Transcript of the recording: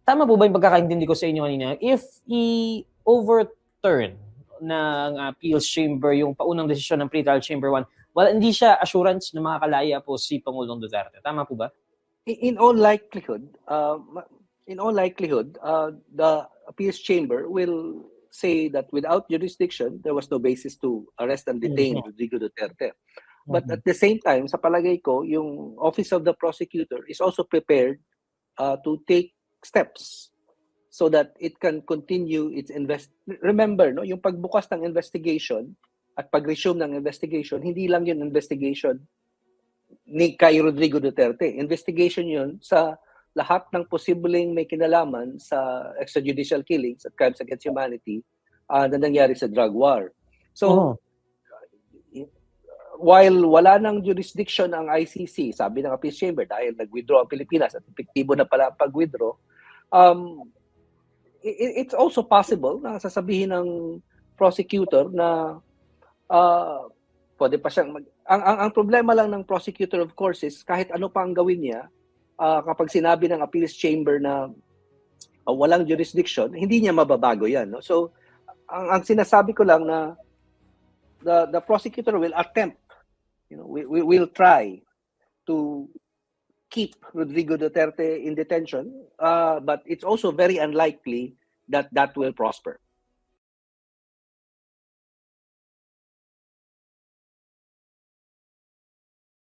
tama po ba yung pagkakaintindi ko sa inyo kanina? If i-overturn ng appeals chamber yung paunang desisyon ng pre-trial chamber 1, hindi siya assurance na makakalaya po si Pangulong Duterte. Tama po ba? In all likelihood, the appeals chamber will say that without jurisdiction, there was no basis to arrest and detain Rodrigo Duterte. But at the same time, sa palagay ko, yung Office of the Prosecutor is also prepared to take steps so that it can continue its Remember, no, yung pagbukas ng investigation at pag-resume ng investigation, hindi lang yun investigation ni kay Rodrigo Duterte. Investigation yun sa lahat ng posibleng may kinalaman sa extrajudicial killings at crimes against humanity na nangyari sa drug war. So, while wala nang jurisdiction ang ICC, sabi ng appeals chamber, dahil nag-withdraw ang Pilipinas at epektibo na pala ang pag-withdraw, it's also possible na sasabihin ng prosecutor na pwede pa siyang ang problema lang ng prosecutor, of course, is kahit ano pa ang gawin niya, kapag sinabi ng appeals chamber na walang jurisdiction, hindi niya mababago yan. No? So, ang sinasabi ko lang na the prosecutor will attempt, we will try to keep Rodrigo Duterte in detention, but it's also very unlikely that will prosper.